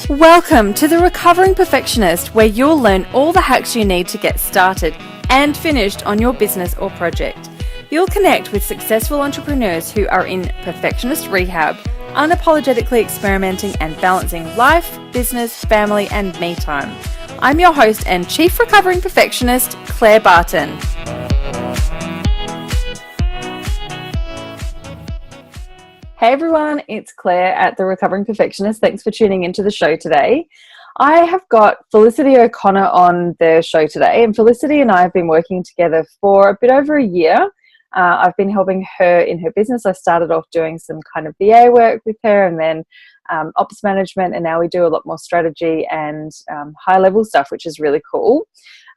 Welcome to The Recovering Perfectionist, where you'll learn all the hacks you need to get started and finished on your business or project. You'll connect with successful entrepreneurs who are in perfectionist rehab, unapologetically experimenting and balancing life, business, family, and me time. I'm your host and Chief Recovering Perfectionist, Claire Barton. Hey everyone, it's Claire at The Recovering Perfectionist. Thanks for tuning into the show today. I have got Felicity O'Connor on the show today, and Felicity and I have been working together for a bit over a year. I've been helping her in her business. I started off doing some kind of VA work with her and then ops management, and now we do a lot more strategy and high level stuff, which is really cool.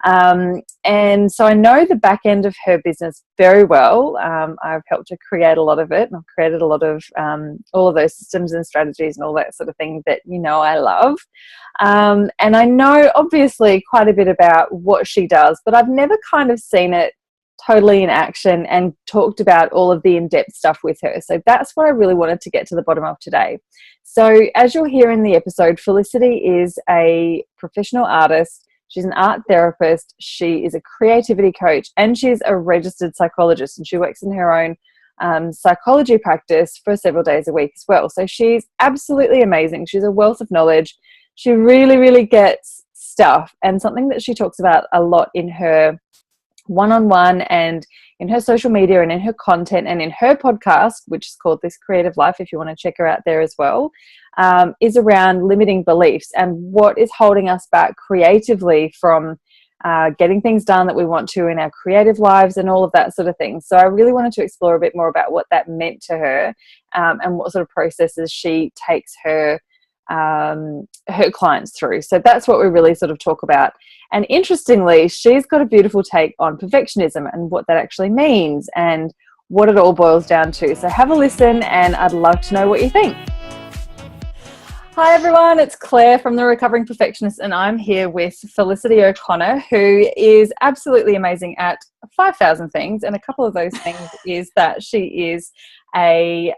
And so I know the back end of her business very well. I've helped her create a lot of it, and I've created a lot of all of those systems and strategies and all that sort of thing that I love. And I know obviously quite a bit about what she does, but I've never kind of seen it totally in action and talked about all of the in-depth stuff with her. So that's what I really wanted to get to the bottom of today. So as you'll hear in the episode, Felicity is a professional artist. She's an art therapist. She is a creativity coach, and she's a registered psychologist, and she works in her own psychology practice for several days a week as well. So she's absolutely amazing. She's a wealth of knowledge. She really, really gets stuff, and something that she talks about a lot in her one-on-one and in her social media and in her content and in her podcast, which is called This Creative Life, if you want to check her out there as well, is around limiting beliefs and what is holding us back creatively from getting things done that we want to in our creative lives and all of that sort of thing. So I really wanted to explore a bit more about what that meant to her and what sort of processes she takes her clients through. So that's what we really sort of talk about. And interestingly, she's got a beautiful take on perfectionism and what that actually means and what it all boils down to. So have a listen, and I'd love to know what you think. Hi everyone, it's Claire from The Recovering Perfectionist, and I'm here with Felicity O'Connor, who is absolutely amazing at 5,000 things, and a couple of those things is that she is a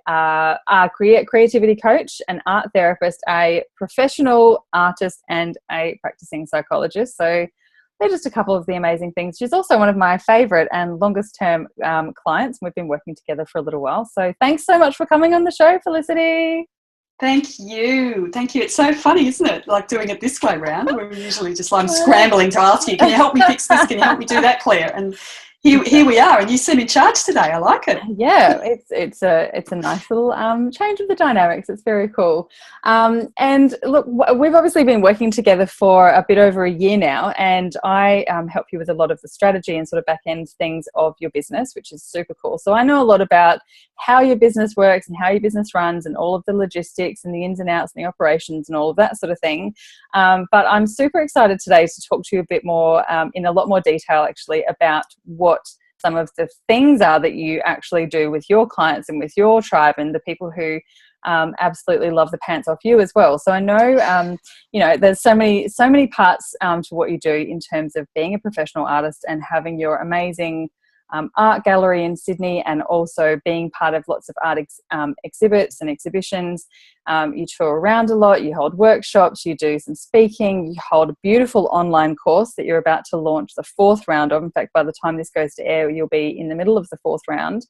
creativity coach, an art therapist, a professional artist, and a practicing psychologist. So they're just a couple of the amazing things. She's also one of my favourite and longest term clients. We've been working together for a little while. So thanks so much for coming on the show, Felicity. Thank you. It's so funny, isn't it? Like doing it this way round. We're usually just like scrambling to ask you, can you help me fix this? Can you help me do that, Claire? And here we are, and you seem in charge today. I like it. Yeah, it's a nice little change of the dynamics. It's very cool. And look, we've obviously been working together for a bit over a year now, and I help you with a lot of the strategy and sort of back end things of your business, which is super cool. So I know a lot about how your business works and how your business runs and all of the logistics and the ins and outs and the operations and all of that sort of thing. But I'm super excited today to talk to you a bit more in a lot more detail actually about what some of the things are that you actually do with your clients and with your tribe and the people who absolutely love the pants off you as well. So I know, there's so many parts to what you do in terms of being a professional artist and having your amazing art gallery in Sydney, and also being part of lots of art exhibits and exhibitions. You tour around a lot, you hold workshops, you do some speaking, you hold a beautiful online course that you're about to launch the 4th round of. In fact, by the time this goes to air, you'll be in the middle of the 4th round.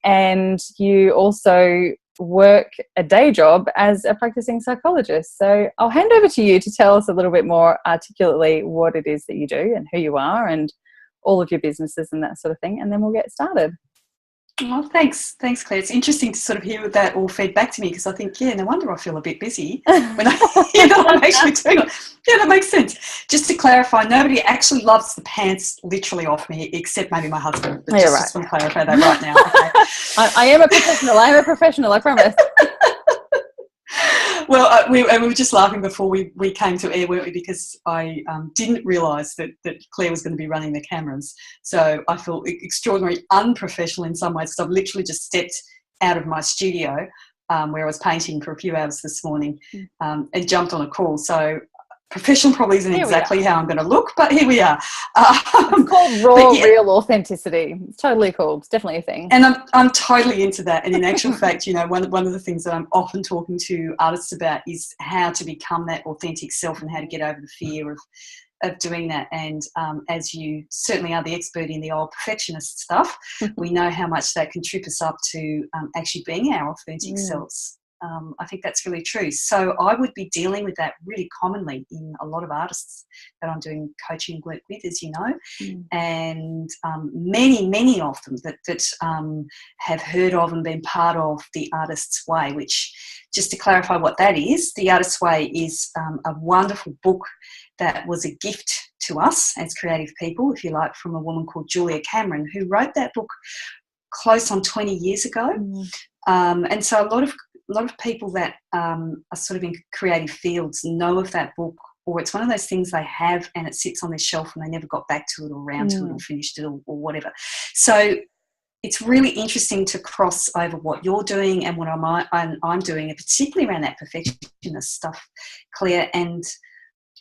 And you also work a day job as a practicing psychologist. So I'll hand over to you to tell us a little bit more articulately what it is that you do and who you are and all of your businesses and that sort of thing, and then we'll get started. Oh, thanks, Claire. It's interesting to sort of hear that all feed back to me, because I think, no wonder I feel a bit busy when I hear that I'm actually doing it. Yeah, that makes sense. Just to clarify, nobody actually loves the pants literally off me, except maybe my husband. But just want to clarify that right now. Okay. I am a professional, I promise. Well, we were just laughing before we came to air, weren't we? Because I didn't realise that Claire was going to be running the cameras. So I feel extraordinarily unprofessional in some ways, because I've literally just stepped out of my studio where I was painting for a few hours this morning and jumped on a call. So professional probably isn't exactly how I'm going to look, but here we are. It's called raw, real authenticity. It's totally cool. It's definitely a thing. And I'm totally into that. And in actual fact, you know, one of the things that I'm often talking to artists about is how to become that authentic self and how to get over the fear of doing that. And as you certainly are the expert in the old perfectionist stuff, we know how much that can trip us up to actually being our authentic selves. I think that's really true. So I would be dealing with that really commonly in a lot of artists that I'm doing coaching work with, as you know, and many of them that have heard of and been part of the Artist's Way, which, just to clarify what that is, the Artist's Way is a wonderful book that was a gift to us as creative people, if you like, from a woman called Julia Cameron, who wrote that book close on 20 years ago. And so a lot of people that are sort of in creative fields know of that book, or it's one of those things they have and it sits on their shelf and they never got back to it or around to it or finished it or whatever. So it's really interesting to cross over what you're doing and what I'm doing, and particularly around that perfectionist stuff, Claire. And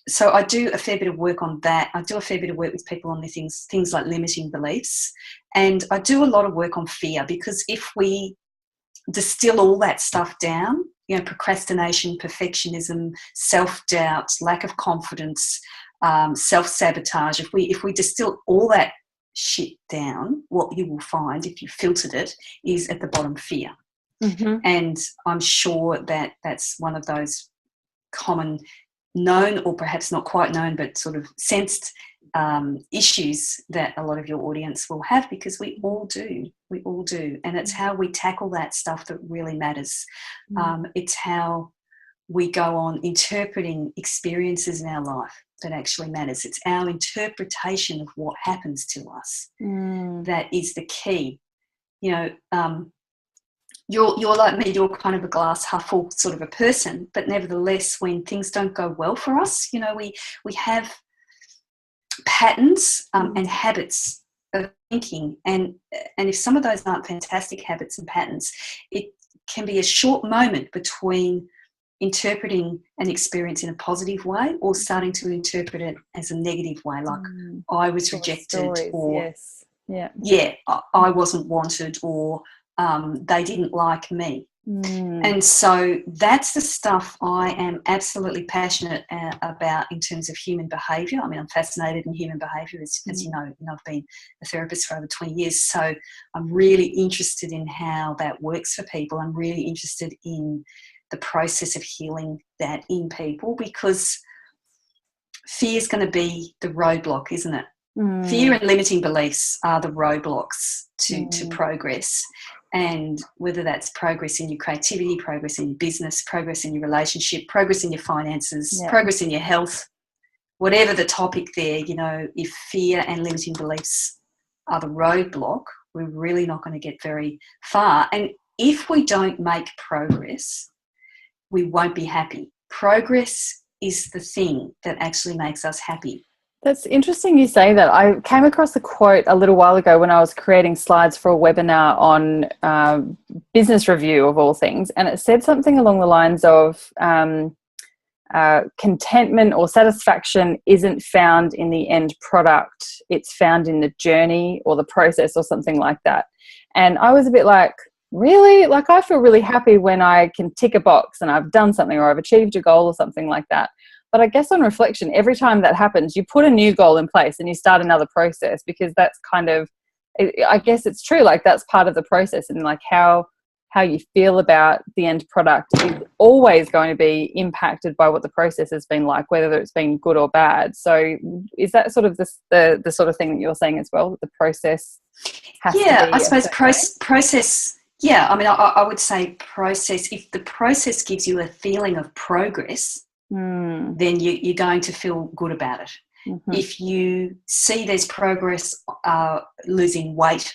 so I do a fair bit of work on that. I do a fair bit of work with people on the things like limiting beliefs, and I do a lot of work on fear, because if we distill all that stuff down, you know, procrastination, perfectionism, self-doubt, lack of confidence, self-sabotage, if we distill all that shit down, what you will find if you filtered it is at the bottom fear. And I'm sure that that's one of those common known, or perhaps not quite known, but sort of sensed issues that a lot of your audience will have, because we all do, and it's how we tackle that stuff that really matters. It's how we go on interpreting experiences in our life that actually matters. It's our interpretation of what happens to us that is the key. You know, you're like me, you're kind of a glass half full sort of a person, but nevertheless, when things don't go well for us, you know, we have patterns and habits of thinking, and if some of those aren't fantastic habits and patterns, it can be a short moment between interpreting an experience in a positive way or starting to interpret it as a negative way, like I was rejected, or I wasn't wanted, or they didn't like me. And so that's the stuff I am absolutely passionate about in terms of human behaviour. I mean, I'm fascinated in human behaviour, as you know, and I've been a therapist for over 20 years. So I'm really interested in how that works for people. I'm really interested in the process of healing that in people, because fear is going to be the roadblock, isn't it? Fear and limiting beliefs are the roadblocks to progress. And whether that's progress in your creativity, progress in your business, progress in your relationship, progress in your finances, progress in your health, whatever the topic there, you know, if fear and limiting beliefs are the roadblock, we're really not going to get very far. And if we don't make progress, we won't be happy. Progress is the thing that actually makes us happy. That's interesting you say that. I came across a quote a little while ago when I was creating slides for a webinar on business review of all things, and it said something along the lines of contentment or satisfaction isn't found in the end product, it's found in the journey or the process or something like that. And I was a bit like, really? Like, I feel really happy when I can tick a box and I've done something or I've achieved a goal or something like that. But I guess on reflection, every time that happens, you put a new goal in place and you start another process, because that's kind of, I guess it's true, like that's part of the process, and like how you feel about the end product is always going to be impacted by what the process has been like, whether it's been good or bad. So is that sort of the sort of thing that you're saying as well, that the process has to be? Yeah, I suppose process. Yeah, I mean, I would say process. If the process gives you a feeling of progress, then you're going to feel good about it. If you see there's progress, losing weight,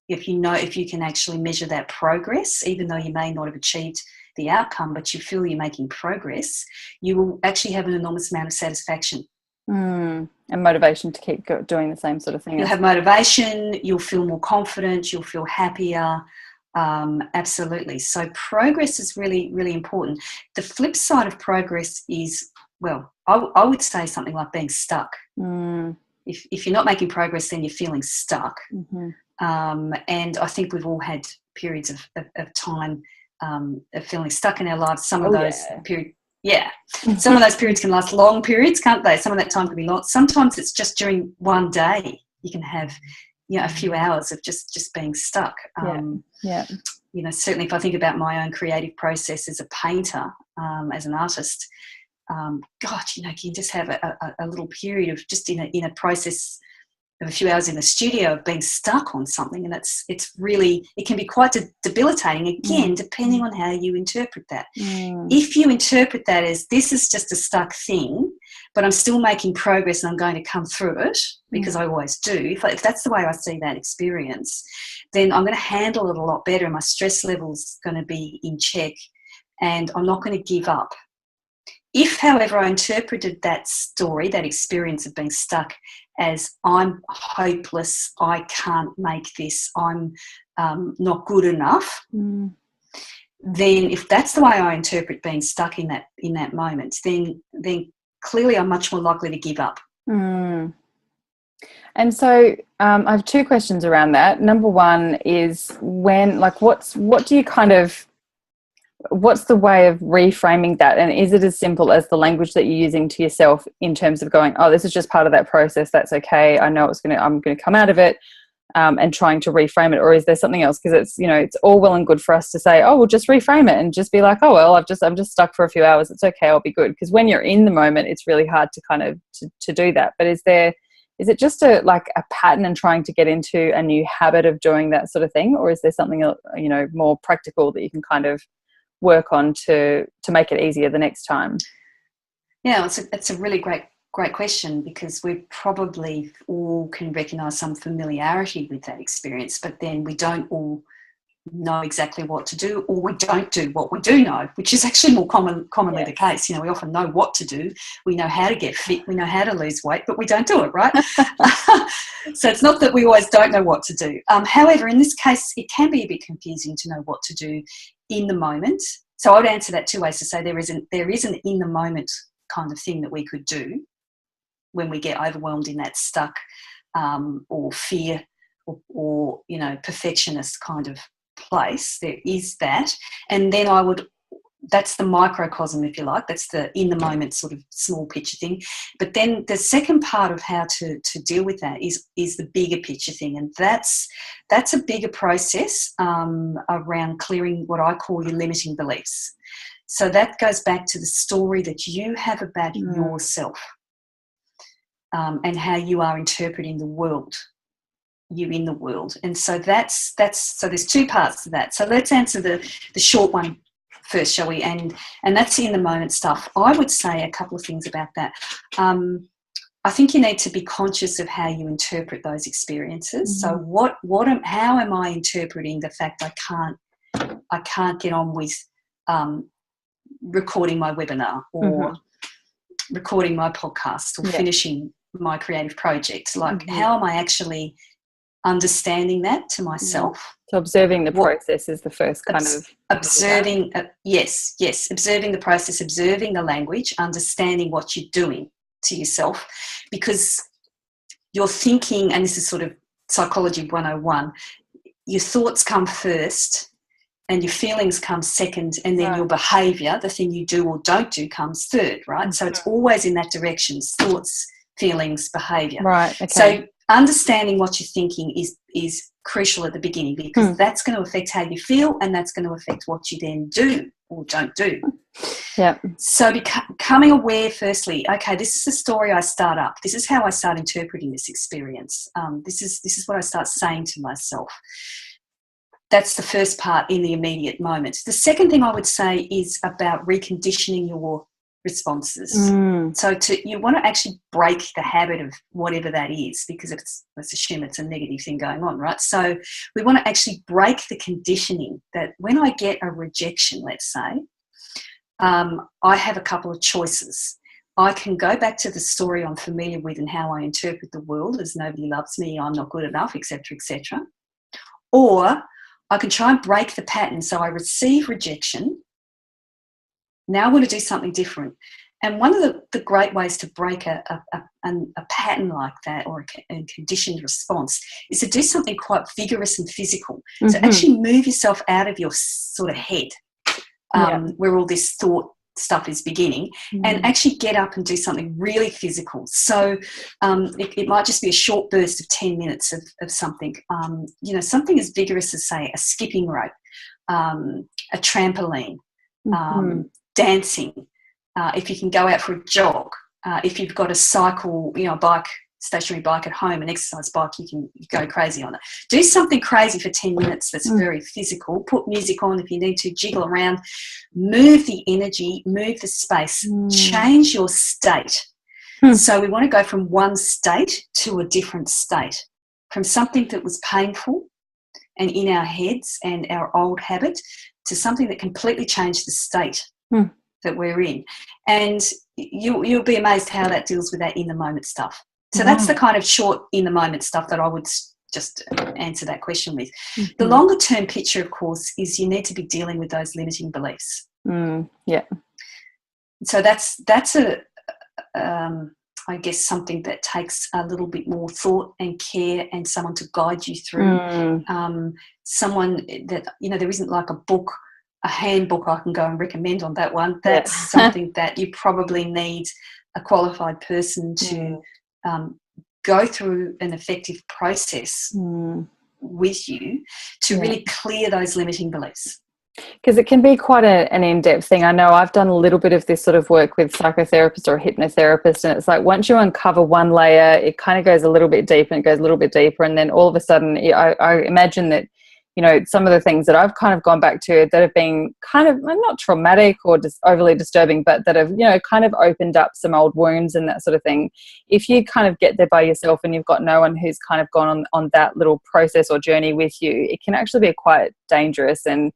if you can actually measure that progress, even though you may not have achieved the outcome, but you feel you're making progress, you will actually have an enormous amount of satisfaction. And motivation to keep doing the same sort of thing. You'll have motivation, you'll feel more confident, you'll feel happier. Absolutely. So progress is really, really important. The flip side of progress is I would say something like being stuck. Mm. If you're not making progress, then you're feeling stuck. Mm-hmm. And I think we've all had periods of time of feeling stuck in our lives. Some of those periods, some of those periods can last long periods, can't they? Some of that time can be long. Sometimes it's just during one day you can have, a few hours of just being stuck. Certainly if I think about my own creative process as a painter, as an artist, you just have a little period of just in a process of a few hours in the studio of being stuck on something, and it can be quite debilitating, again, depending on how you interpret that. If you interpret that as this is just a stuck thing, but I'm still making progress and I'm going to come through it, because I always do, if that's the way I see that experience, then I'm going to handle it a lot better, and my stress level's going to be in check, and I'm not going to give up. If, however, I interpreted that story, that experience of being stuck, as I'm hopeless, I can't make this, I'm not good enough, then if that's the way I interpret being stuck in that moment, then clearly I'm much more likely to give up. And so I have two questions around that. Number one is what's the way of reframing that? And is it as simple as the language that you're using to yourself in terms of going, oh, this is just part of that process, that's okay, I know I'm going to come out of it, and trying to reframe it? Or is there something else? Because it's all well and good for us to say, oh, we'll just reframe it and just be like, oh, well, I'm just stuck for a few hours, it's okay, I'll be good. Because when you're in the moment, it's really hard to kind of to do that. But is it just a pattern and trying to get into a new habit of doing that sort of thing? Or is there something, more practical that you can kind of work on to make it easier the next time? Yeah, it's a really great question, because we probably all can recognise some familiarity with that experience, but then we don't all know exactly what to do, or we don't do what we do know, which is actually more commonly the case. We often know what to do, we know how to get fit, we know how to lose weight, but we don't do it, right? So it's not that we always don't know what to do. However, in this case, it can be a bit confusing to know what to do in the moment. So I would answer that two ways, to say there is an in the moment kind of thing that we could do when we get overwhelmed in that stuck or fear or perfectionist kind of place. There is that. And then that's the microcosm, if you like, that's the in the moment sort of small picture thing. But then the second part of how to deal with that is the bigger picture thing, and that's a bigger process around clearing what I call your limiting beliefs. So that goes back to the story that you have about yourself, and how you are interpreting the world, you in the world. And so so there's two parts to that. So let's answer the short one first, shall we? And that's in the moment stuff. I would say a couple of things about that. I think you need to be conscious of how you interpret those experiences. So how am I interpreting the fact I can't get on with recording my webinar, or recording my podcast, or finishing my creative project? How am I actually understanding that to myself? So observing the process is the first kind of observing. Yes, observing the process, observing the language, understanding what you're doing to yourself, because you're thinking, and this is sort of psychology 101, your thoughts come first and your feelings come second, and then your behaviour, the thing you do or don't do, comes third, right? So it's always in that direction: thoughts, feelings, behaviour. Right. Okay. So understanding what you're thinking is crucial at the beginning, because that's going to affect how you feel, and that's going to affect what you then do or don't do. Yeah. So becoming aware, firstly, okay, this is the story I start up. This is how I start interpreting this experience. This is what I start saying to myself. That's the first part, in the immediate moment. The second thing I would say is about reconditioning your responses. So you want to actually break the habit of whatever that is, because let's assume it's a negative thing going on, right? So we want to actually break the conditioning that when I get a rejection, let's say, I have a couple of choices. I can go back to the story I'm familiar with and how I interpret the world as nobody loves me, I'm not good enough, etc., etc. Or I can try and break the pattern. So I receive rejection. Now I want to do something different. And one of the great ways to break a pattern like that, or a conditioned response, is to do something quite vigorous and physical. Mm-hmm. So actually move yourself out of your sort of head, where all this thought stuff is beginning, and actually get up and do something really physical. So it might just be a short burst of 10 minutes of something, something as vigorous as, say, a skipping rope, a trampoline, dancing. If you can go out for a jog, if you've got a cycle, a bike, stationary bike at home, an exercise bike, you go crazy on it. Do something crazy for 10 minutes that's very physical. Put music on if you need to, jiggle around, move the energy, move the space, change your state. So we want to go from one state to a different state, from something that was painful and in our heads and our old habit to something that completely changed the state that we're in. And you'll be amazed how that deals with that in the moment stuff. So that's the kind of short in the moment stuff that I would just answer that question with. The longer term picture, of course, is you need to be dealing with those limiting beliefs. So that's I guess something that takes a little bit more thought and care and someone to guide you through. Someone that, there isn't like a handbook I can go and recommend on that one. That's something that you probably need a qualified person to go through an effective process with you to really clear those limiting beliefs. Because it can be quite an in-depth thing. I know I've done a little bit of this sort of work with psychotherapists or hypnotherapists, and it's like once you uncover one layer, it kind of goes a little bit deeper, and it goes a little bit deeper, and then all of a sudden I imagine that some of the things that I've kind of gone back to that have been kind of not traumatic or just overly disturbing, but that have, kind of opened up some old wounds and that sort of thing. If you kind of get there by yourself and you've got no one who's kind of gone on that little process or journey with you, it can actually be quite dangerous and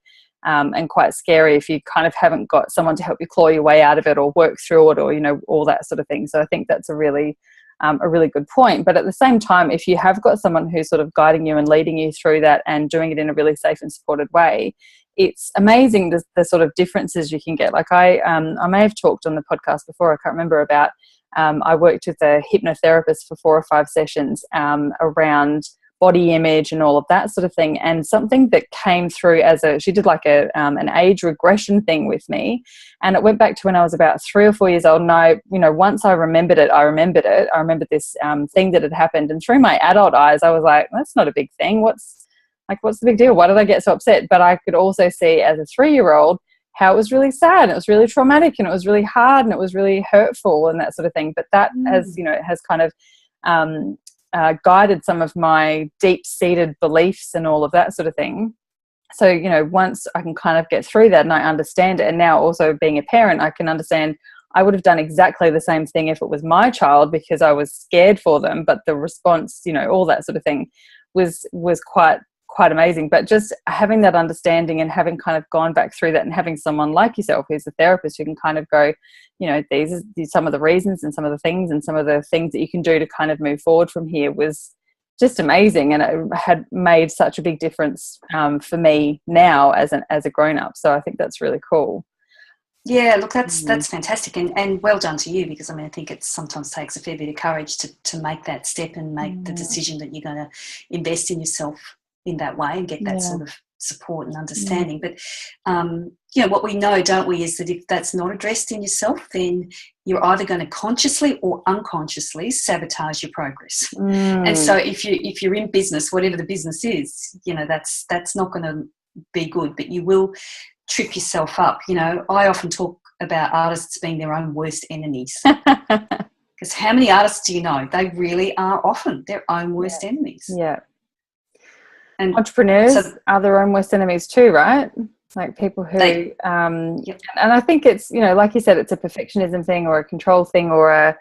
quite scary if you kind of haven't got someone to help you claw your way out of it or work through it or, all that sort of thing. So I think that's a really good point. But at the same time, if you have got someone who's sort of guiding you and leading you through that and doing it in a really safe and supported way, it's amazing the sort of differences you can get. Like I may have talked on the podcast before, I can't remember, about I worked with a hypnotherapist for 4 or 5 sessions around body image and all of that sort of thing. And something that came through she did like an age regression thing with me. And it went back to when I was about 3 or 4 years old. And once I remembered it. I remembered this thing that had happened. And through my adult eyes, I was like, that's not a big thing. What's the big deal? Why did I get so upset? But I could also see as a 3-year-old how it was really sad and it was really traumatic and it was really hard and it was really hurtful and that sort of thing. But that has kind of guided some of my deep-seated beliefs and all of that sort of thing. So, once I can kind of get through that and I understand it, and now also being a parent, I can understand I would have done exactly the same thing if it was my child because I was scared for them, but the response, all that sort of thing was quite amazing. But just having that understanding and having kind of gone back through that and having someone like yourself who's a therapist who can kind of go, these are some of the reasons and some of the things and some of the things that you can do to kind of move forward from here was just amazing. And it had made such a big difference for me now as a grown-up. So I think that's really cool. Yeah, look, that's fantastic, and well done to you, because I think it sometimes takes a fair bit of courage to make that step and make the decision that you're going to invest in yourself in that way and get that sort of support and understanding. But what we know, don't we, is that if that's not addressed in yourself, then you're either going to consciously or unconsciously sabotage your progress. And so if you're in business, whatever the business is, that's not going to be good, but you will trip yourself up. I often talk about artists being their own worst enemies. Because how many artists do you know? They really are often their own worst enemies. Yeah. And entrepreneurs are their own worst enemies too, right? Like people who, and I think it's, like you said, it's a perfectionism thing or a control thing or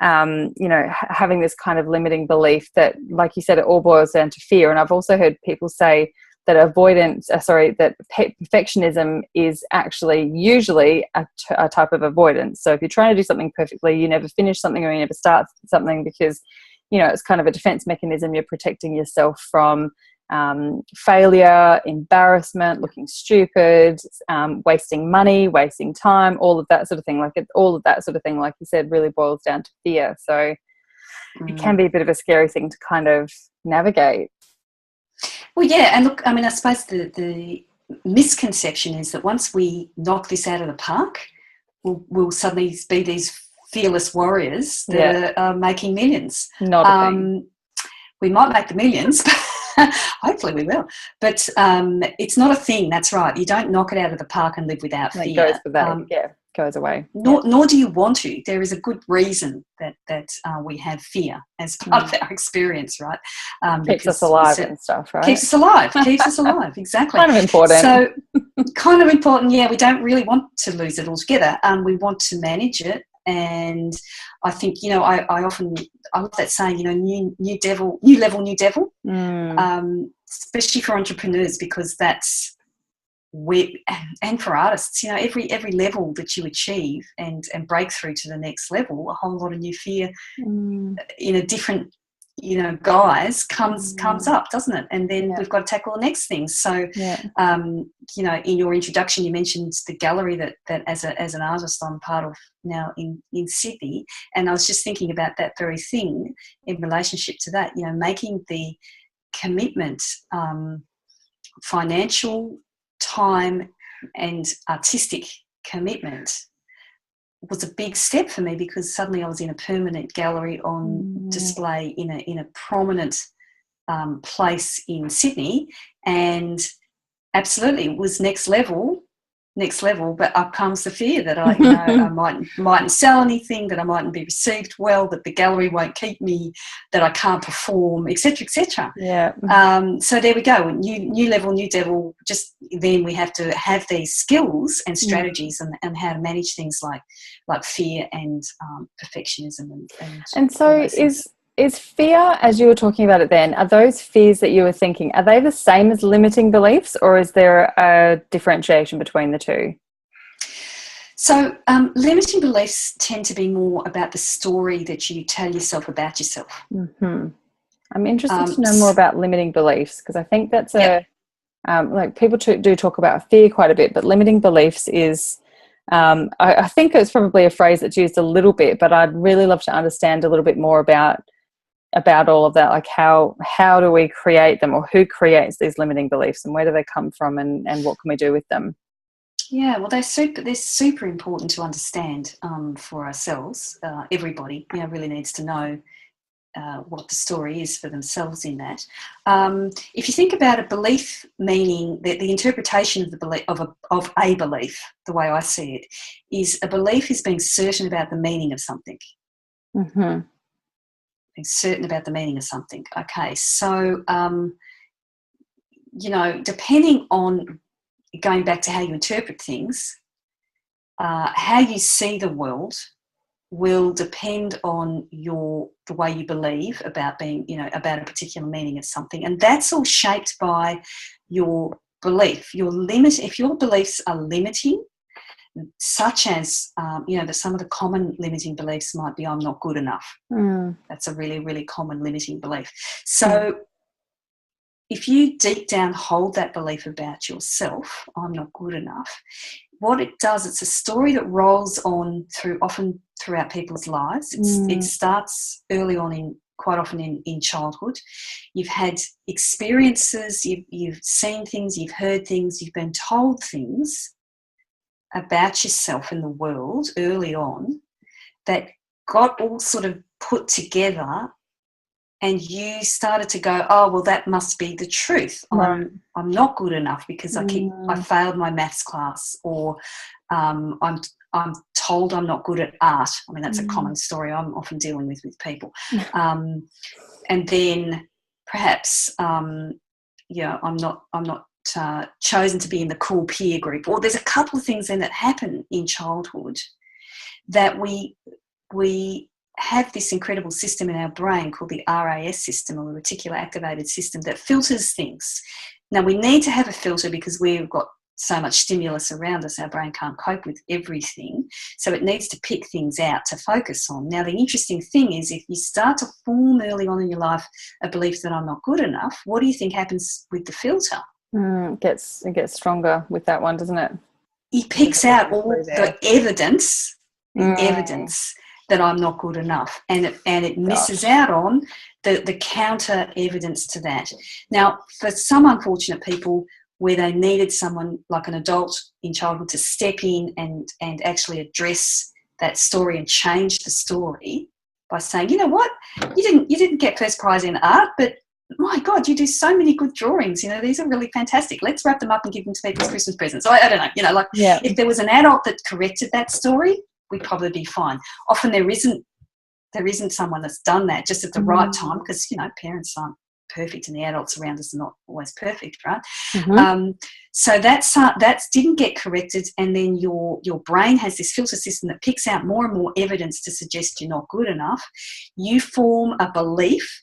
having this kind of limiting belief that, like you said, it all boils down to fear. And I've also heard people say that that perfectionism is actually usually a type of avoidance. So if you're trying to do something perfectly, you never finish something or you never start something because, it's kind of a defense mechanism. You're protecting yourself from failure, embarrassment, looking stupid, wasting money, wasting time, all of that sort of thing. All of that sort of thing, like you said, really boils down to fear. So it can be a bit of a scary thing to kind of navigate. Well, yeah, and look, I mean, I suppose the misconception is that once we knock this out of the park, we'll suddenly be these fearless warriors that are making millions. Not a thing. We might make the millions, but hopefully we will. But it's not a thing, that's right. You don't knock it out of the park and live without fear. It goes with that, goes away. Nor do you want to. There is a good reason that we have fear as part of our experience, right? Keeps us alive and stuff, right? Keeps us alive, exactly. Kind of important. So, kind of important, yeah. We don't really want to lose it altogether. We want to manage it. And I think, I love that saying, new devil, new level, new devil, especially for entrepreneurs, because that's and for artists, every level that you achieve and break through to the next level, a whole lot of new fear in a different guise comes up, doesn't it? And then we've got to tackle the next thing. So in your introduction you mentioned the gallery that as an artist I'm part of now in Sydney, and I was just thinking about that very thing in relationship to that, making the commitment, financial, time and artistic commitment was a big step for me, because suddenly I was in a permanent gallery on display in a prominent place in Sydney, and absolutely it was next level, but up comes the fear that I mightn't sell anything, that I mightn't be received well, that the gallery won't keep me, that I can't perform, etc., etc. So there we go, new level, new devil. Just then we have to have these skills and strategies and how to manage things like fear and perfectionism and so is fear, as you were talking about it then, are those fears that you were thinking, are they the same as limiting beliefs, or is there a differentiation between the two? So limiting beliefs tend to be more about the story that you tell yourself about yourself. I'm interested to know more about limiting beliefs, because I think that's like people do talk about fear quite a bit, but limiting beliefs is I think it's probably a phrase that's used a little bit, but I'd really love to understand a little bit more about all of that, like how do we create them, or who creates these limiting beliefs, and where do they come from, and what can we do with them? Yeah, well, they're super important to understand for ourselves. Everybody, really needs to know what the story is for themselves in that. If you think about a belief, meaning the interpretation of the belief of a belief, the way I see it, is a belief is being certain about the meaning of something. Being certain about the meaning of something. Okay, so depending on, going back to how you interpret things, how you see the world will depend on the way you believe about being, about a particular meaning of something, and that's all shaped by your belief. If your beliefs are limiting, such as that some of the common limiting beliefs might be, I'm not good enough. That's a really, really common limiting belief. So if you deep down hold that belief about yourself, I'm not good enough, what it does, it's a story that rolls on often throughout people's lives. It starts early on, quite often in childhood. You've had experiences, you've seen things, you've heard things, you've been told things about yourself in the world early on that got all sort of put together, and you started to go, oh, well, that must be the truth. Right. I'm not good enough because I failed my maths class, or I'm told I'm not good at art. I mean, that's a common story I'm often dealing with people. And then perhaps, I'm not chosen to be in the cool peer group. Or there's a couple of things then that happen in childhood that we have this incredible system in our brain called the RAS system, or the reticular activated system, that filters things. Now, we need to have a filter because we've got so much stimulus around us, our brain can't cope with everything. So it needs to pick things out to focus on. Now, the interesting thing is if you start to form early on in your life a belief that I'm not good enough, what do you think happens with the filter? It gets stronger with that one, doesn't it? It picks out all the evidence that I'm not good enough, and it misses out on the counter evidence to that. Now, for some unfortunate people where they needed someone like an adult in childhood to step in and actually address that story and change the story by saying, you know what, you didn't get first prize in art, but my God, you do so many good drawings. You know, these are really fantastic. Let's wrap them up and give them to people as Christmas presents. So I don't know, you know, like if there was an adult that corrected that story, we'd probably be fine. Often there isn't someone that's done that just at the right time, because, you know, parents aren't perfect and the adults around us are not always perfect, right? So that didn't get corrected, and then your brain has this filter system that picks out more and more evidence to suggest you're not good enough. You form a belief.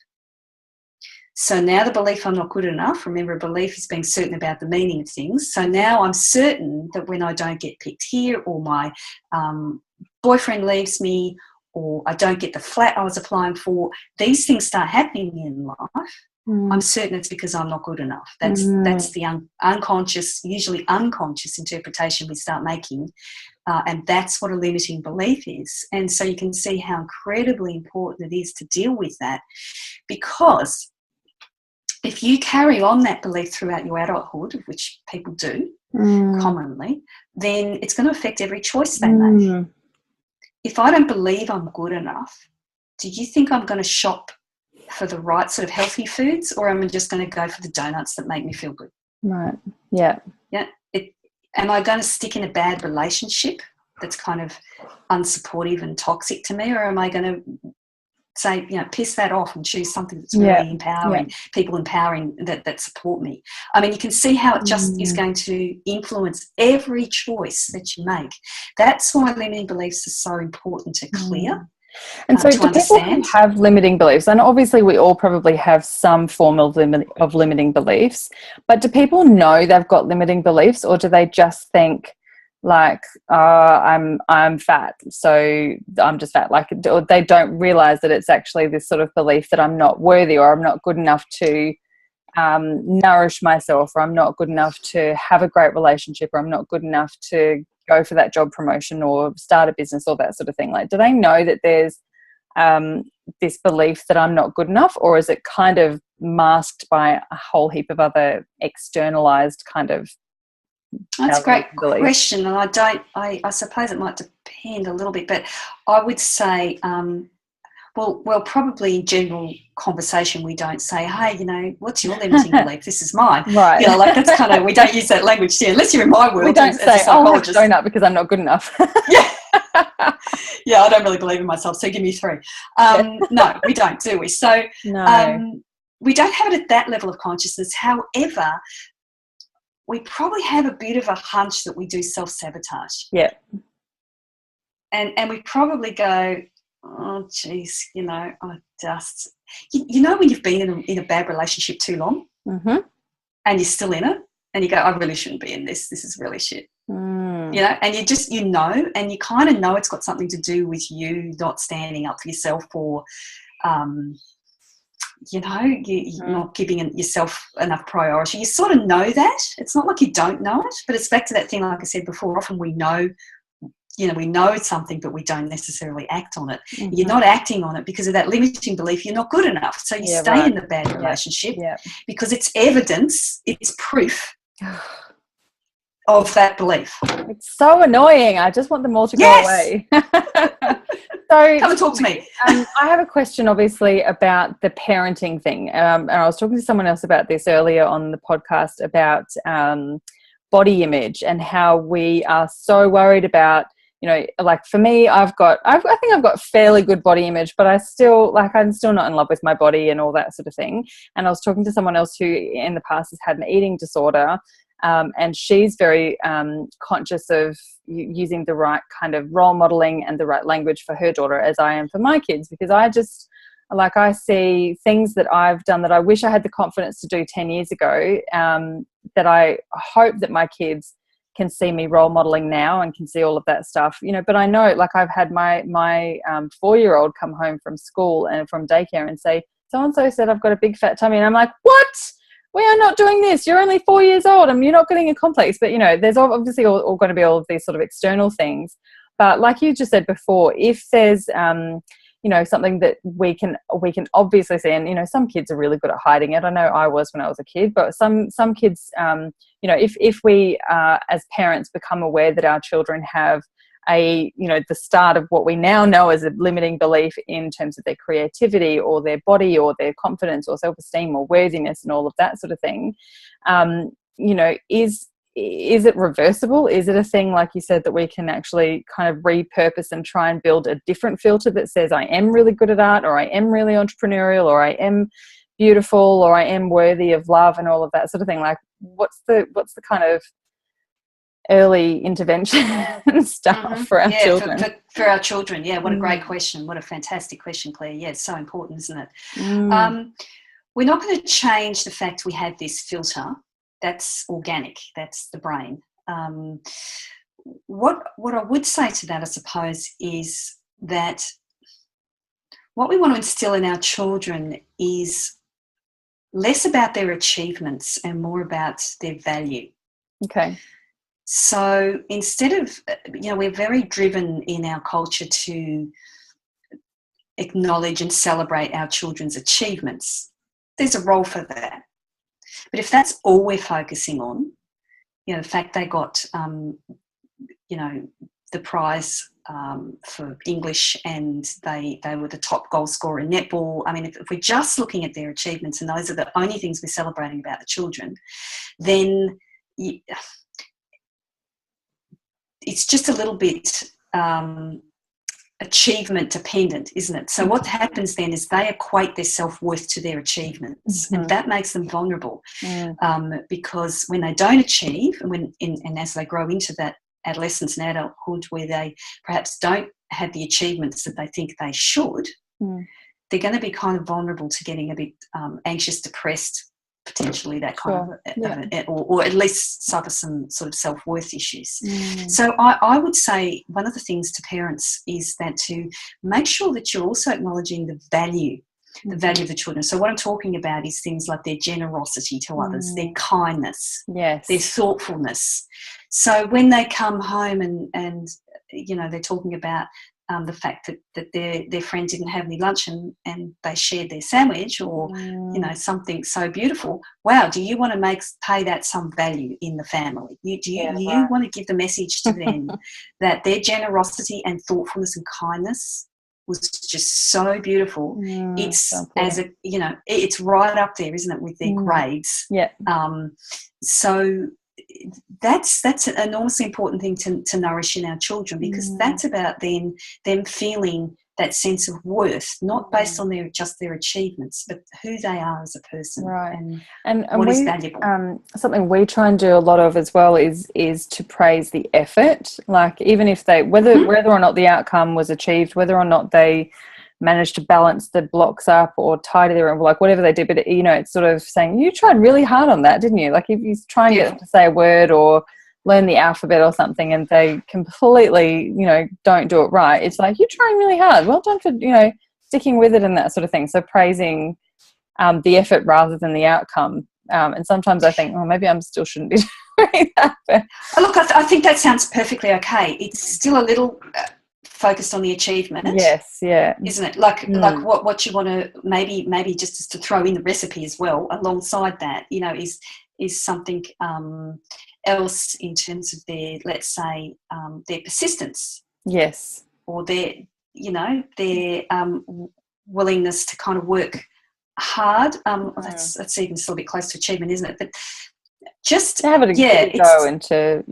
So now the belief I'm not good enough, remember, a belief is being certain about the meaning of things. So now I'm certain that when I don't get picked here, or my boyfriend leaves me, or I don't get the flat I was applying for, these things start happening in life. I'm certain it's because I'm not good enough. That's the unconscious, usually unconscious interpretation we start making, and that's what a limiting belief is. And so you can see how incredibly important it is to deal with that, because if you carry on that belief throughout your adulthood, which people do commonly, then it's going to affect every choice they make. If I don't believe I'm good enough, do you think I'm going to shop for the right sort of healthy foods, or am I just going to go for the donuts that make me feel good? Right. Yeah. Yeah. Am I going to stick in a bad relationship that's kind of unsupportive and toxic to me, or am I going to say, you know, piss that off and choose something that's really empowering, people empowering that support me? I mean, you can see how it just is going to influence every choice that you make. That's why limiting beliefs are so important to clear. And so do people who have limiting beliefs, and obviously we all probably have some form of limiting beliefs, but do people know they've got limiting beliefs, or do they just think, like, I'm fat, so I'm just fat, like, or they don't realize that it's actually this sort of belief that I'm not worthy, or I'm not good enough to nourish myself, or I'm not good enough to have a great relationship, or I'm not good enough to go for that job promotion or start a business, or that sort of thing? Like, do they know that there's this belief that I'm not good enough, or is it kind of masked by a whole heap of other externalized kind of? That's a great question, and I suppose it might depend a little bit, but I would say, well, probably in general conversation we don't say, hey, you know, what's your limiting belief? This is mine. Right. You know, like, that's kind of, we don't use that language here, unless you're in my world. We don't say, I'll have a donut because I'm not good enough. Yeah, I don't really believe in myself, so give me 3. No, we don't, do we? So we don't have it at that level of consciousness. However, we probably have a bit of a hunch that we do self-sabotage. Yeah. And we probably go, oh, geez, you know, I just... You know when you've been in a bad relationship too long, and you're still in it, and you go, I really shouldn't be in this. This is really shit. You know, and you know, and you kind of know it's got something to do with you not standing up for yourself, or... you know, you're not giving yourself enough priority. You sort of know that. It's not like you don't know it, but it's back to that thing, like I said before, often we know, you know, we know something, but we don't necessarily act on it. You're not acting on it because of that limiting belief you're not good enough. So you stay in the bad relationship because it's evidence, it's proof of that belief. It's so annoying. I just want them all to go away. So come and talk to me. I have a question, obviously, about the parenting thing. And I was talking to someone else about this earlier on the podcast about body image, and how we are so worried about, you know, like for me, I think I've got fairly good body image, but I'm still not in love with my body and all that sort of thing. And I was talking to someone else who in the past has had an eating disorder. And she's very conscious of using the right kind of role modeling and the right language for her daughter, as I am for my kids, because I see things that I've done that I wish I had the confidence to do 10 years ago, that I hope that my kids can see me role modeling now and can see all of that stuff, but I know, like, I've had my 4-year-old come home from school and from daycare and say, so-and-so said I've got a big fat tummy. And I'm like, what? We are not doing this. You're only 4 years old and you're not getting a complex. But, there's obviously all going to be all of these sort of external things. But like you just said before, if there's, something that we can obviously see, and, some kids are really good at hiding it. I know I was when I was a kid, but some kids, if we as parents become aware that our children have the start of what we now know as a limiting belief in terms of their creativity or their body or their confidence or self-esteem or worthiness and all of that sort of thing, is it reversible? Is it a thing, like you said, that we can actually kind of repurpose and try and build a different filter that says I am really good at art, or I am really entrepreneurial, or I am beautiful, or I am worthy of love, and all of that sort of thing? Like, what's the kind of early intervention stuff for our children? For our children, what a great question. What a fantastic question, Claire. Yeah, it's so important, isn't it? We're not going to change the fact we have this filter. That's organic. That's the brain. What I would say to that, I suppose, is that what we want to instill in our children is less about their achievements and more about their value. Okay. So instead of, we're very driven in our culture to acknowledge and celebrate our children's achievements. There's a role for that. But if that's all we're focusing on, the fact they got, the prize for English and they were the top goal scorer in netball. I mean, if we're just looking at their achievements and those are the only things we're celebrating about the children, then it's just a little bit achievement dependent, isn't it? So what happens then is they equate their self-worth to their achievements, and that makes them vulnerable because when they don't achieve and as they grow into that adolescence and adulthood where they perhaps don't have the achievements that they think they should, they're going to be kind of vulnerable to getting a bit anxious, depressed, potentially that kind of, or at least suffer some sort of self-worth issues. So I would say one of the things to parents is that to make sure that you're also acknowledging the value of the children. So what I'm talking about is things like their generosity to others, their kindness, their thoughtfulness. So when they come home and they're talking about the fact that their friend didn't have any lunch and they shared their sandwich or, something so beautiful. Wow, do you want to pay that some value in the family? Do you want to give the message to them that their generosity and thoughtfulness and kindness was just so beautiful? It's so it's right up there, isn't it, with their grades? Yeah. So that's an enormously important thing to nourish in our children, because that's about them feeling that sense of worth, not based on just their achievements, but who they are as a person, right? And what is valuable. Something we try and do a lot of as well is to praise the effort. Like, even if whether or not the outcome was achieved, whether or not they managed to balance the blocks up or tidy their room, like whatever they did, but it's sort of saying, you tried really hard on that, didn't you? Like, if you try and get them to say a word or learn the alphabet or something and they completely don't do it right, it's like, you're trying really hard, well done for sticking with it and that sort of thing. So praising the effort rather than the outcome. And sometimes I think, maybe I still shouldn't be doing that, but look, I think that sounds perfectly okay. It's still a little focused on the achievement. Yes, yeah. Isn't it? Like what you want to maybe just to throw in the recipe as well alongside that, is something else in terms of their, let's say, their persistence. Yes. Or their willingness to kind of work hard. That's even still a bit close to achievement, isn't it? But just to have it go and to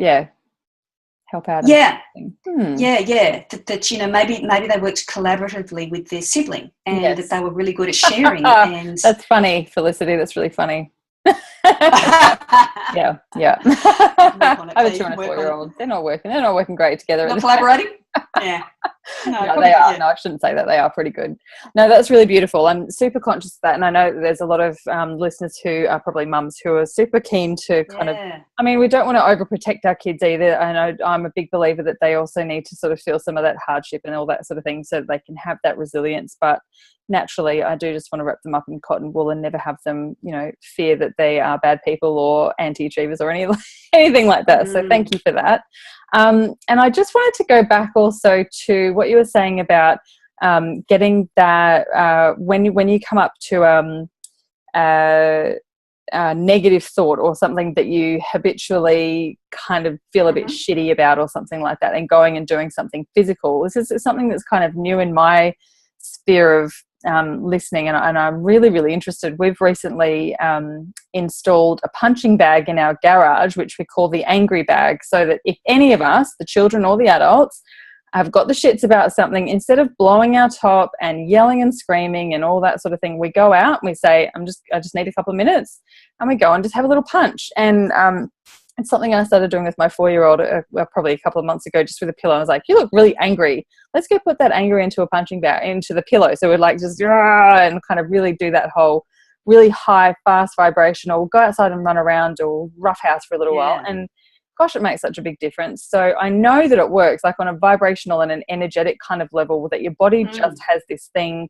help out. Yeah. That maybe they worked collaboratively with their sibling and that they were really good at sharing. And that's funny, Felicity. That's really funny. Yeah. I have a 2 and a 4-year-old. They're not working great together. Not collaborating? Yeah. No, No, probably they are. yeah. No, I shouldn't say that. They are pretty good. No, that's really beautiful. I'm super conscious of that. And I know that there's a lot of listeners who are probably mums who are super keen to kind of, Yeah. I mean, we don't want to overprotect our kids either. I know I'm a big believer that they also need to sort of feel some of that hardship and all that sort of thing so that they can have that resilience. But naturally, I do just want to wrap them up in cotton wool and never have them, fear that they are bad people or anti-achievers or anything like that. So thank you for that. And I just wanted to go back also to what you were saying about getting that when you come up to a negative thought or something that you habitually kind of feel a bit shitty about or something like that, and going and doing something physical. This is something that's kind of new in my sphere of listening, and I'm really, really interested. We've recently installed a punching bag in our garage, which we call the angry bag, so that if any of us, the children or the adults, have got the shits about something, instead of blowing our top and yelling and screaming and all that sort of thing, we go out and we say, I just need a couple of minutes, and we go and just have a little punch. And it's something I started doing with my 4-year-old probably a couple of months ago, just with a pillow. I was like, you look really angry. Let's go put that anger into a punching bag, into the pillow. So we'd like just, and kind of really do that whole really high, fast vibrational, go outside and run around or roughhouse for a little while. And gosh, it makes such a big difference. So I know that it works, like on a vibrational and an energetic kind of level, that your body just has this thing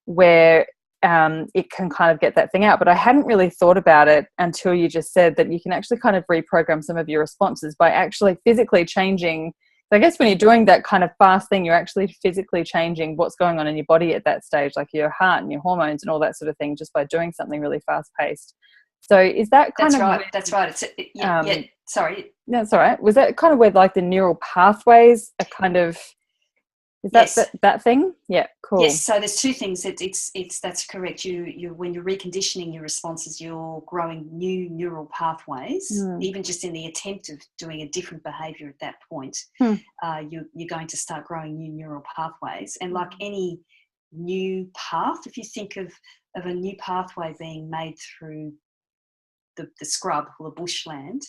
where it can kind of get that thing out. But I hadn't really thought about it until you just said that you can actually kind of reprogram some of your responses by actually physically changing. So I guess when you're doing that kind of fast thing, you're actually physically changing what's going on in your body at that stage, like your heart and your hormones and all that sort of thing, just by doing something really fast paced. So is that kind That's of right. That's right. Sorry. No, that's all right. Was that kind of where like the neural pathways are kind of, is that that thing? Yeah, cool. Yes. So there's two things. It's that's correct. You when you're reconditioning your responses, you're growing new neural pathways. Even just in the attempt of doing a different behaviour at that point, you're going to start growing new neural pathways. And like any new path, if you think of a new pathway being made through the scrub or the bushland,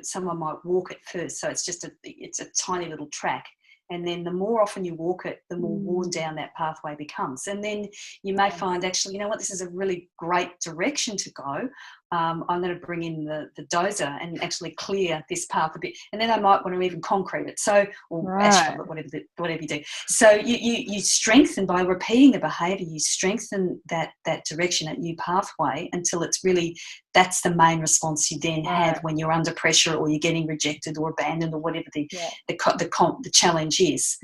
someone might walk it first. So it's a tiny little track. And then the more often you walk it, the more worn down that pathway becomes. And then you may find, actually, you know what, this is a really great direction to go. I'm going to bring in the dozer and actually clear this path a bit. And then I might want to even concrete it. So, or asphalt it, whatever you do. So you strengthen, by repeating the behaviour, you strengthen that direction, that new pathway, until it's really, that's the main response you then have when you're under pressure or you're getting rejected or abandoned or whatever the challenge is.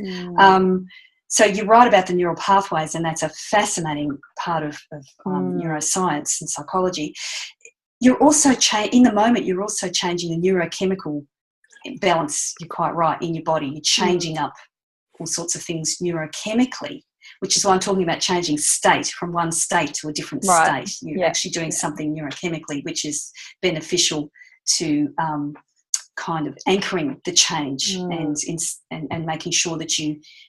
So you're right about the neural pathways, and that's a fascinating part of neuroscience and psychology. You're also in the moment, you're also changing the neurochemical balance. You're quite right, in your body. You're changing up all sorts of things neurochemically, which is why I'm talking about changing state from one state to a different state. You're actually doing something neurochemically which is beneficial to kind of anchoring the change and making sure that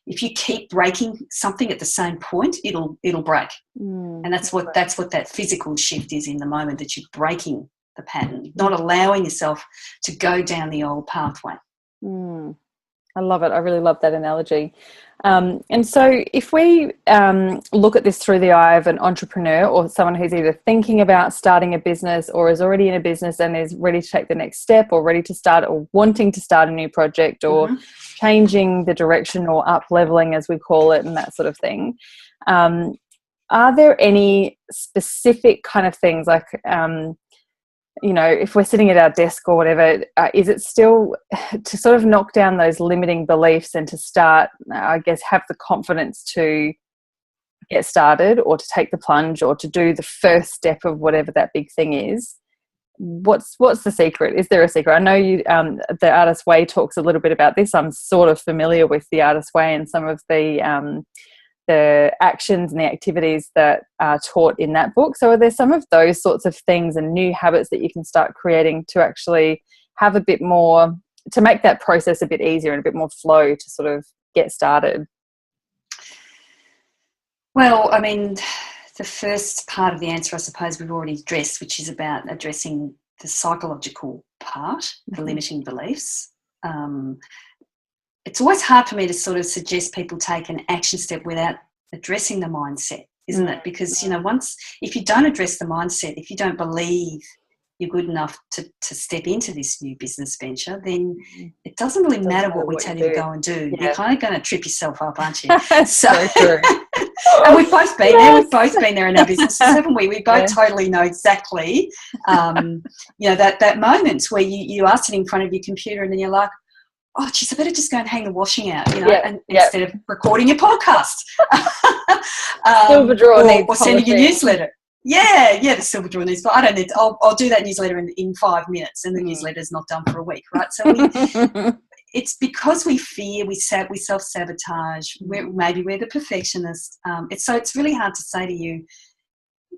if you keep breaking something at the same point, it'll break. And that's what that physical shift is in the moment, that you're breaking the pattern, not allowing yourself to go down the old pathway. I love it. I really love that analogy. And so if we look at this through the eye of an entrepreneur or someone who's either thinking about starting a business or is already in a business and is ready to take the next step, or ready to start, or wanting to start a new project, or changing the direction, or up leveling as we call it, and that sort of thing, are there any specific kind of things, like if we're sitting at our desk or whatever, is it still to sort of knock down those limiting beliefs and to start, I guess, have the confidence to get started, or to take the plunge, or to do the first step of whatever that big thing is? What's the secret? Is there a secret? I know you, the Artist's Way talks a little bit about this. I'm sort of familiar with the Artist's Way and some of the actions and the activities that are taught in that book. So are there some of those sorts of things and new habits that you can start creating to actually have a bit more, to make that process a bit easier and a bit more flow to sort of get started? Well, I mean, the first part of the answer, I suppose, we've already addressed, which is about addressing the psychological part, the limiting beliefs. it's always hard for me to sort of suggest people take an action step without addressing the mindset, isn't it? Because, if you don't address the mindset, if you don't believe you're good enough to step into this new business venture, then it doesn't really matter what we tell you to go and do. You're kind of going to trip yourself up, aren't you? So true. And we've both been there. We've both been there in our businesses, haven't we? We both totally know exactly, that moment where you are sitting in front of your computer and then you're like, oh, geez, I better just go and hang the washing out, instead of recording your podcast. Silver drawer or sending your newsletter. Yeah, the silver drawer needs, but I don't need. I'll do that newsletter in 5 minutes, and the newsletter's not done for a week, right? So it's because we fear, we self-sabotage. Maybe we're the perfectionist. It's really hard to say to you,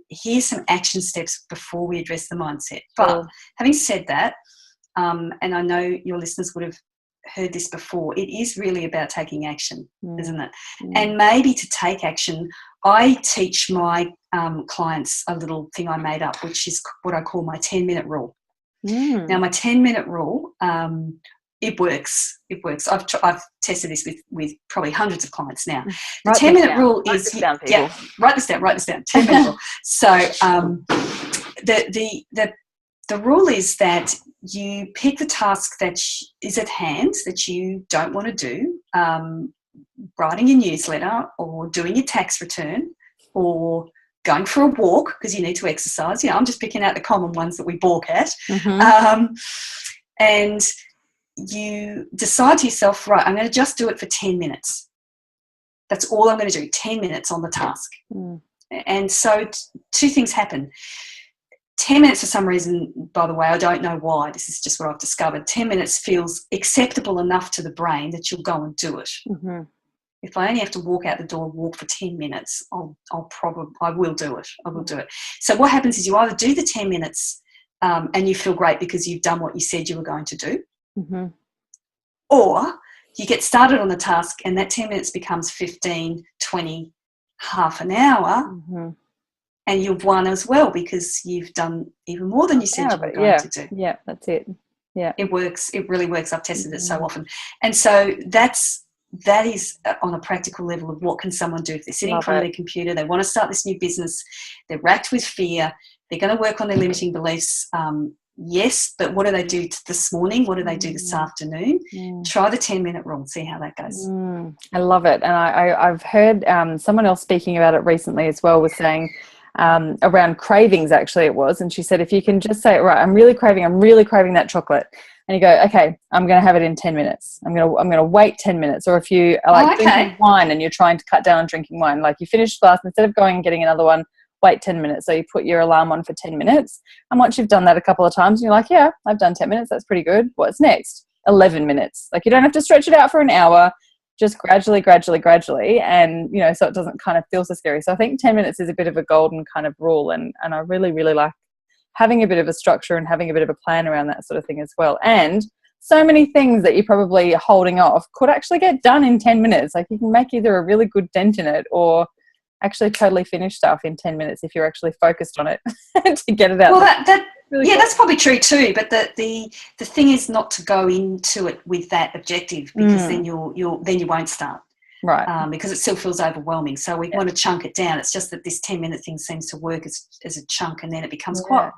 here's some action steps before we address the mindset. But having said that, and I know your listeners would have heard this before, it is really about taking action, isn't it? And maybe to take action, I teach my clients a little thing I made up, which is what I call my 10-minute rule. Now, my 10-minute rule, it works. It works. I've tested this with probably hundreds of clients now. The 10-minute rule is write this down. 10-minute rule. So the rule is that you pick the task that is at hand that you don't want to do, writing your newsletter or doing your tax return or going for a walk because you need to exercise. I'm just picking out the common ones that we balk at. And you decide to yourself, right, I'm going to just do it for 10 minutes. That's all I'm going to do, 10 minutes on the task. And so two things happen. 10 minutes for some reason, by the way, I don't know why, this is just what I've discovered, 10 minutes feels acceptable enough to the brain that you'll go and do it. If I only have to walk out the door and walk for 10 minutes, I will do it. I will do it. So what happens is you either do the 10 minutes and you feel great because you've done what you said you were going to do, or you get started on the task and that 10 minutes becomes 15, 20, half an hour, and you've won as well because you've done even more than you said you were going to do. Yeah, that's it. Yeah. It works. It really works. I've tested it so often. And so that is on a practical level of what can someone do if they're sitting in front of their computer, they want to start this new business, they're racked with fear, they're going to work on their limiting beliefs. Yes, but what do they do this morning? What do they do this afternoon? Try the 10-minute rule and see how that goes. I love it. And I've heard someone else speaking about it recently as well, was saying around cravings, actually it was. And she said, if you can just say, right, I'm really craving that chocolate. And you go, okay, I'm going to have it in 10 minutes. I'm going to wait 10 minutes. Or if you are drinking wine and you're trying to cut down on drinking wine, like you finish the glass, instead of going and getting another one, wait 10 minutes. So you put your alarm on for 10 minutes. And once you've done that a couple of times, and you're like, yeah, I've done 10 minutes. That's pretty good. What's next? 11 minutes. Like you don't have to stretch it out for an hour, just gradually. And, so it doesn't kind of feel so scary. So I think 10 minutes is a bit of a golden kind of rule. And I really, really like having a bit of a structure and having a bit of a plan around that sort of thing as well. And so many things that you're probably holding off could actually get done in 10 minutes. Like you can make either a really good dent in it or actually totally finish stuff in 10 minutes if you're actually focused on it to get it out. Well, that's probably true too. But the thing is not to go into it with that objective, because then you won't start. Right. Because it still feels overwhelming. So we want to chunk it down. It's just that this 10-minute thing seems to work as a chunk, and then it becomes quite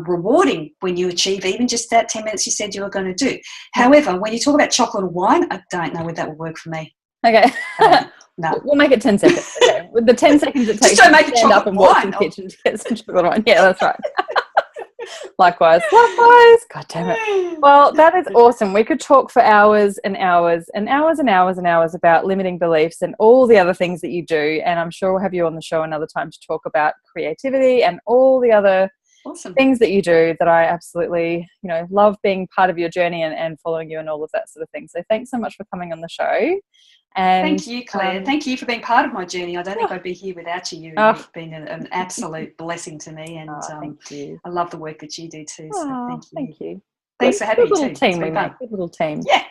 rewarding when you achieve even just that 10 minutes you said you were going to do. However, when you talk about chocolate or wine, I don't know whether that will work for me. Okay. No. We'll make it 10 seconds. Okay. With the 10 seconds it takes to stand up and walk to the kitchen to get some chocolate wine. Yeah, that's right. Likewise. God damn it. Well, that is awesome. We could talk for hours and hours and hours and hours and hours about limiting beliefs and all the other things that you do. And I'm sure we'll have you on the show another time to talk about creativity and all the other things that you do that I absolutely, love being part of your journey and following you and all of that sort of thing. So thanks so much for coming on the show. And thank you, Claire. Thank you for being part of my journey. I don't think I'd be here without you. You've been an absolute blessing to me, and thank you. I love the work that you do too. So thank you. Thanks for having me too. Good little team. Yeah.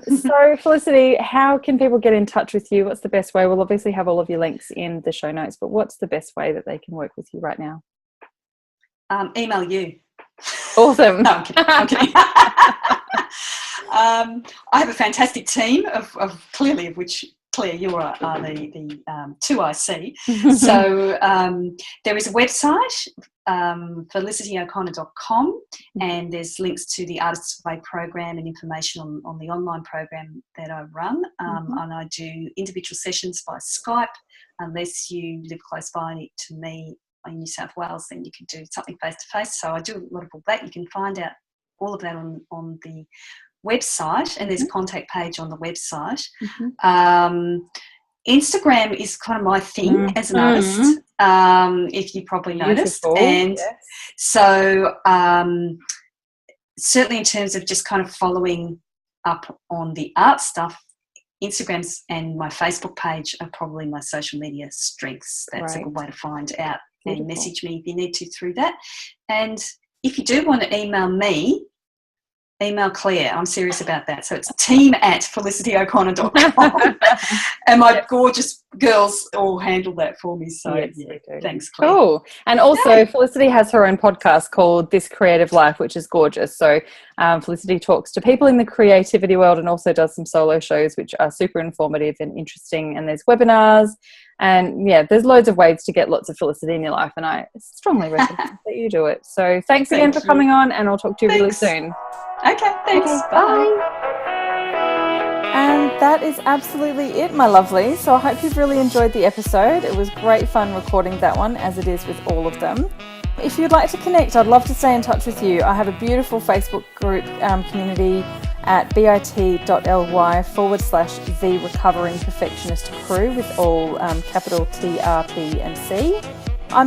So Felicity, how can people get in touch with you? What's the best way? We'll obviously have all of your links in the show notes, but what's the best way that they can work with you right now? Email you. Awesome. No, I'm kidding. I have a fantastic team of which, Claire, you are the two I see. So there is a website, felicityo'connor.com, and there's links to the Artists Way program and information on the online program that I run. And I do individual sessions by Skype. Unless you live close by to me in New South Wales, then you can do something face-to-face. So I do a lot of all that. You can find out all of that on the website, and there's a contact page on the website. Instagram is kind of my thing as an artist, if you probably noticed. And so certainly in terms of just kind of following up on the art stuff, Instagrams and my Facebook page are probably my social media strengths. That's a good way to find out. And message me if you need to through that. And if you do want to email me, email Claire. I'm serious about that. So it's team@felicityo'connor.com. And my gorgeous girls all handle that for me. So thanks, Claire. Cool. And also Felicity has her own podcast called This Creative Life, which is gorgeous. So Felicity talks to people in the creativity world and also does some solo shows, which are super informative and interesting. And there's webinars. And there's loads of ways to get lots of Felicity in your life, and I strongly recommend that you do it. So thanks again for coming on, and I'll talk to you really soon. Okay, thanks. Okay, bye. And that is absolutely it, my lovely. So I hope you've really enjoyed the episode. It was great fun recording that one, as it is with all of them. If you'd like to connect, I'd love to stay in touch with you. I have a beautiful Facebook group community at bit.ly/The Recovering Perfectionist Crew with all capital TRP and C. I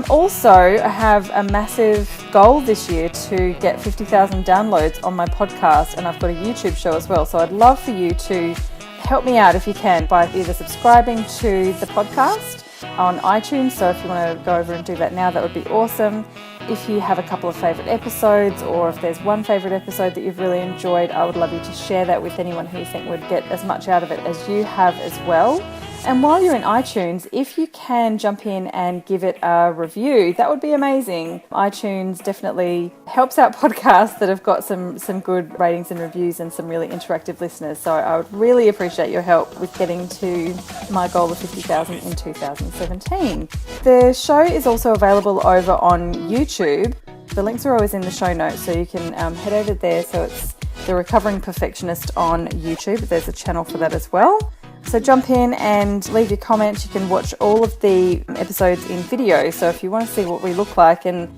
have a massive goal this year to get 50,000 downloads on my podcast, and I've got a YouTube show as well. So I'd love for you to help me out if you can by either subscribing to the podcast on iTunes. So if you want to go over and do that now, that would be awesome. If you have a couple of favourite episodes, or if there's one favourite episode that you've really enjoyed, I would love you to share that with anyone who you think would get as much out of it as you have as well. And while you're in iTunes, if you can jump in and give it a review, that would be amazing. iTunes definitely helps out podcasts that have got some good ratings and reviews and some really interactive listeners. So I would really appreciate your help with getting to my goal of 50,000 in 2017. The show is also available over on YouTube. The links are always in the show notes, so you can head over there. So it's The Recovering Perfectionist on YouTube. There's a channel for that as well. So jump in and leave your comments. You can watch all of the episodes in video. So if you want to see what we look like and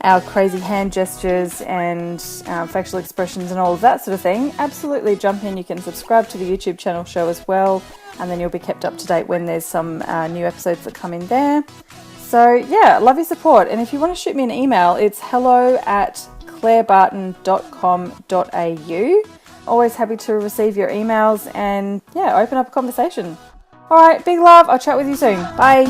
our crazy hand gestures and facial expressions and all of that sort of thing, absolutely jump in. You can subscribe to the YouTube channel show as well, and then you'll be kept up to date when there's some new episodes that come in there. So love your support. And if you want to shoot me an email, it's hello@clairebarton.com.au. Always happy to receive your emails and open up a conversation. All right, big love. I'll chat with you soon. Bye.